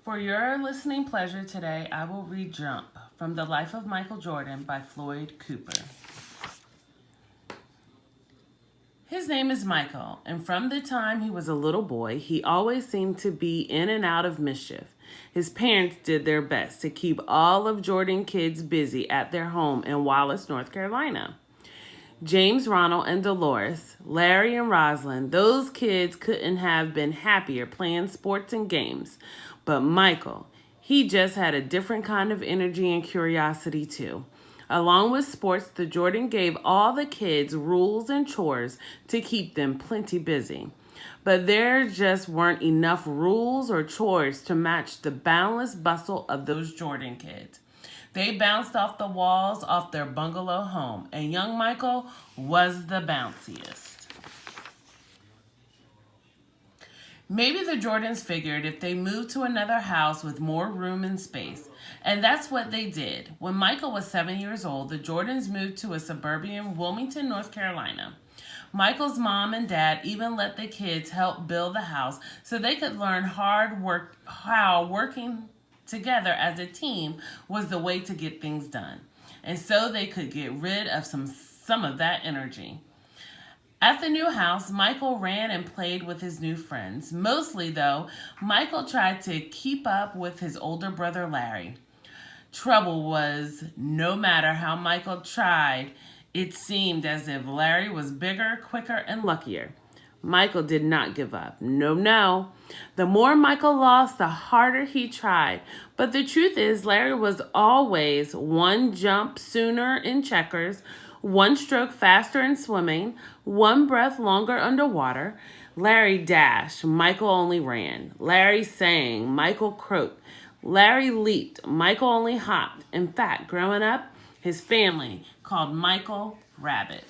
For your listening pleasure today, I will read Jump from The Life of Michael Jordan by Floyd Cooper. His name is Michael, and from the time he was a little boy, he always seemed to be in and out of mischief. His parents did their best to keep all of Jordan kids busy at their home in Wallace, North Carolina. James, Ronald, and Dolores, Larry, and Rosalind, those kids couldn't have been happier playing sports and games. But Michael, he just had a different kind of energy and curiosity too. Along with sports, the Jordan gave all the kids rules and chores to keep them plenty busy. But there just weren't enough rules or chores to match the boundless bustle of those Jordan kids. They bounced off the walls off their bungalow home, and young Michael was the bounciest. Maybe the Jordans figured if they moved to another house with more room and space, and that's what they did. When Michael was 7 years old, the Jordans moved to a suburban Wilmington, North Carolina. Michael's mom and dad even let the kids help build the house so they could learn how working together as a team was the way to get things done, and so they could get rid of some of that energy. At the new house, Michael ran and played with his new friends. Mostly, though, Michael tried to keep up with his older brother, Larry. Trouble was, no matter how Michael tried, it seemed as if Larry was bigger, quicker, and luckier. Michael did not give up. No. The more Michael lost, the harder he tried. But the truth is, Larry was always one jump sooner in checkers, one stroke faster in swimming, one breath longer underwater. Larry dashed, Michael only ran. Larry sang, Michael croaked. Larry leaped, Michael only hopped. In fact, growing up, his family called Michael Rabbit.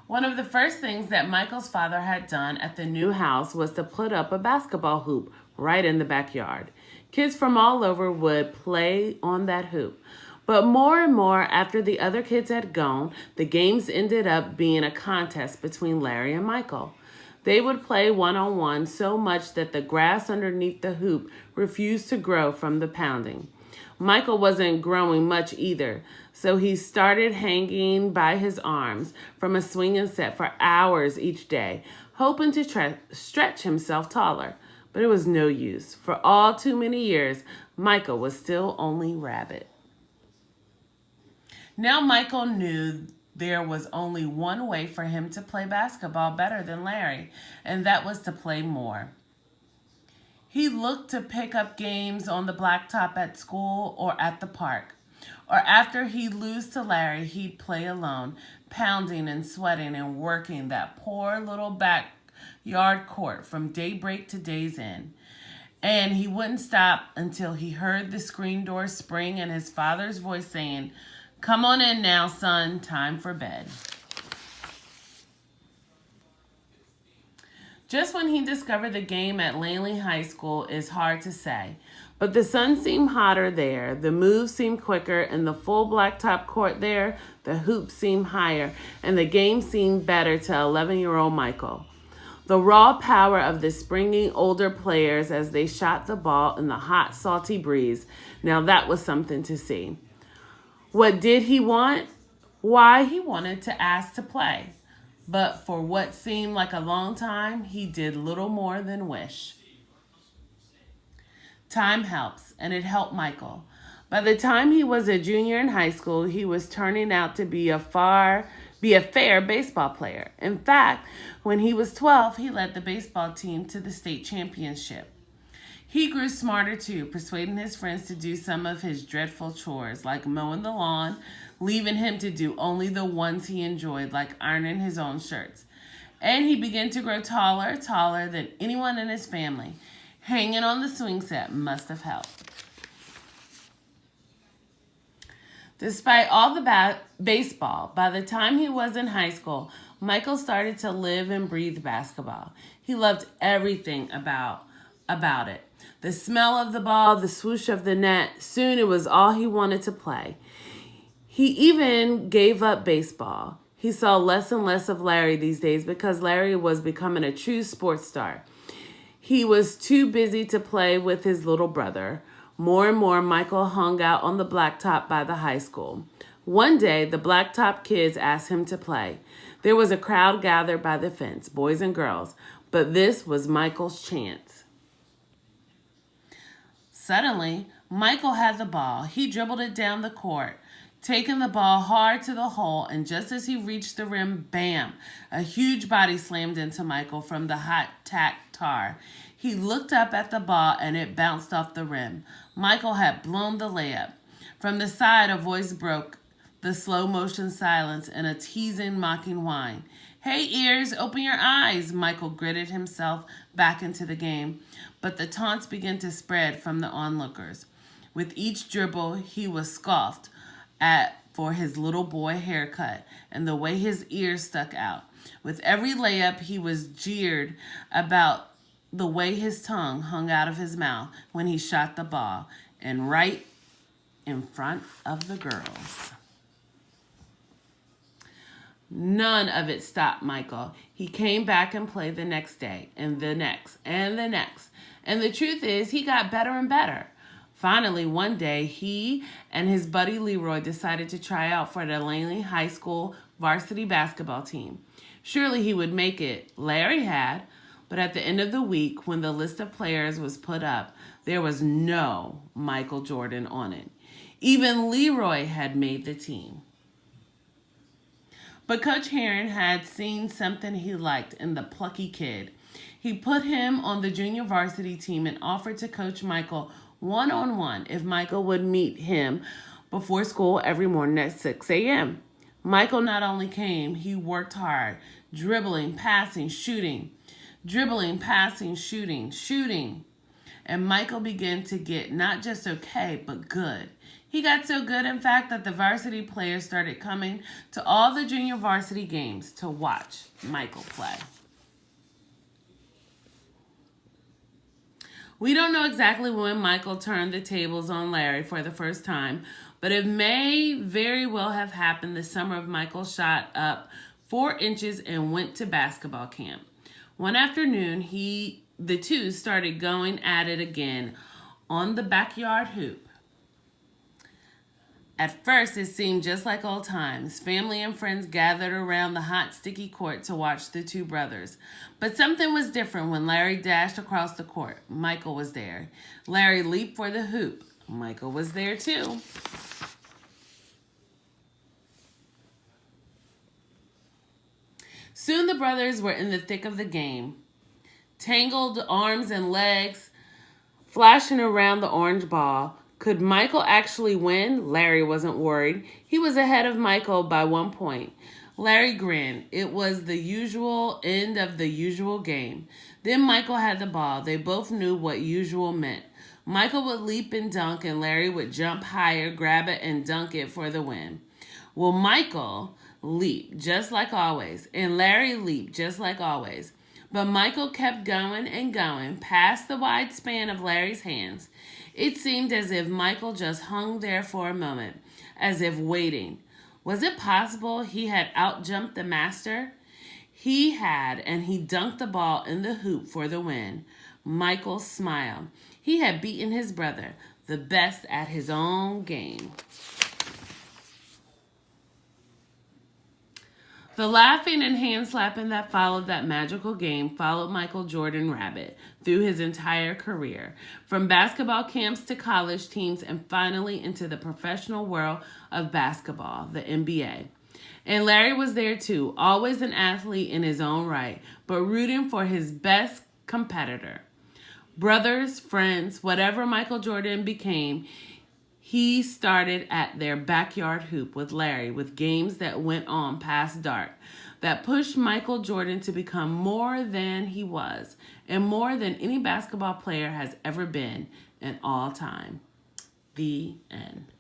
One of the first things that Michael's father had done at the new house was to put up a basketball hoop right in the backyard. Kids from all over would play on that hoop. But more and more after the other kids had gone, the games ended up being a contest between Larry and Michael. They would play one-on-one so much that the grass underneath the hoop refused to grow from the pounding. Michael wasn't growing much either, so he started hanging by his arms from a swinging set for hours each day, hoping to stretch himself taller. But it was no use. For all too many years, Michael was still only Rabbit. Now Michael knew there was only one way for him to play basketball better than Larry, and that was to play more. He looked to pick up games on the blacktop at school or at the park. Or after he'd lose to Larry, he'd play alone, pounding and sweating and working that poor little backyard court from daybreak to day's end. And he wouldn't stop until he heard the screen door spring and his father's voice saying, "Come on in now, son, time for bed." Just when he discovered the game at Langley High School is hard to say, but the sun seemed hotter there, the moves seemed quicker, and the full blacktop court there, the hoops seemed higher, and the game seemed better to 11-year-old Michael. The raw power of the springing older players as they shot the ball in the hot, salty breeze, now that was something to see. What did he want? Why, he wanted to ask to play. But for what seemed like a long time, he did little more than wish. Time helps, and it helped Michael. By the time he was a junior in high school, he was turning out to be a fair baseball player. In fact, when he was 12, he led the baseball team to the state championship. He grew smarter too, persuading his friends to do some of his dreadful chores, like mowing the lawn, leaving him to do only the ones he enjoyed, like ironing his own shirts. And he began to grow taller than anyone in his family. Hanging on the swing set must have helped. Despite all the baseball, by the time he was in high school, Michael started to live and breathe basketball. He loved everything about it. The smell of the ball, the swoosh of the net. Soon it was all he wanted to play. He even gave up baseball. He saw less and less of Larry these days because Larry was becoming a true sports star. He was too busy to play with his little brother. More and more, Michael hung out on the blacktop by the high school. One day, the blacktop kids asked him to play. There was a crowd gathered by the fence, boys and girls, but this was Michael's chance. Suddenly, Michael had the ball. He dribbled it down the court, taking the ball hard to the hole, and just as he reached the rim, bam, a huge body slammed into Michael from the hot tack tar. He looked up at the ball and it bounced off the rim. Michael had blown the layup. From the side, a voice broke the slow motion silence in a teasing, mocking whine. "Hey, ears, open your eyes." Michael gritted himself back into the game, but the taunts began to spread from the onlookers. With each dribble, he was scoffed at for his little boy haircut and the way his ears stuck out. With every layup, he was jeered about the way his tongue hung out of his mouth when he shot the ball, and right in front of the girls. None of it stopped Michael. He came back and played the next day, and the next, and the next. And the truth is, he got better and better. Finally, one day, he and his buddy Leroy decided to try out for the Langley High School varsity basketball team. Surely he would make it. Larry had. But at the end of the week, when the list of players was put up, there was no Michael Jordan on it. Even Leroy had made the team. But Coach Heron had seen something he liked in the plucky kid. He put him on the junior varsity team and offered to coach Michael one-on-one if Michael would meet him before school every morning at 6 a.m. Michael not only came, he worked hard, dribbling, passing, shooting. Dribbling, passing, shooting. And Michael began to get not just okay, but good. He got so good, in fact, that the varsity players started coming to all the junior varsity games to watch Michael play. We don't know exactly when Michael turned the tables on Larry for the first time, but it may very well have happened the summer of Michael shot up 4 inches and went to basketball camp. One afternoon, the two started going at it again on the backyard hoop. At first, it seemed just like old times. Family and friends gathered around the hot, sticky court to watch the two brothers. But something was different when Larry dashed across the court. Michael was there. Larry leaped for the hoop. Michael was there too. Soon the brothers were in the thick of the game. Tangled arms and legs flashing around the orange ball. Could Michael actually win? Larry wasn't worried. He was ahead of Michael by 1 point. Larry grinned. It was the usual end of the usual game. Then Michael had the ball. They both knew what usual meant. Michael would leap and dunk, and Larry would jump higher, grab it, and dunk it for the win. Well, Michael leaped just like always, and Larry leaped just like always. But Michael kept going and going past the wide span of Larry's hands. It seemed as if Michael just hung there for a moment, as if waiting. Was it possible he had outjumped the master? He had, and he dunked the ball in the hoop for the win. Michael smiled. He had beaten his brother, the best at his own game. The laughing and hand-slapping that followed that magical game followed Michael Jordan Rabbit through his entire career, from basketball camps to college teams and finally into the professional world of basketball, the NBA. And Larry was there too, always an athlete in his own right, but rooting for his best competitor. Brothers, friends, whatever Michael Jordan became, he started at their backyard hoop with Larry with games that went on past dark, that pushed Michael Jordan to become more than he was and more than any basketball player has ever been in all time. The end.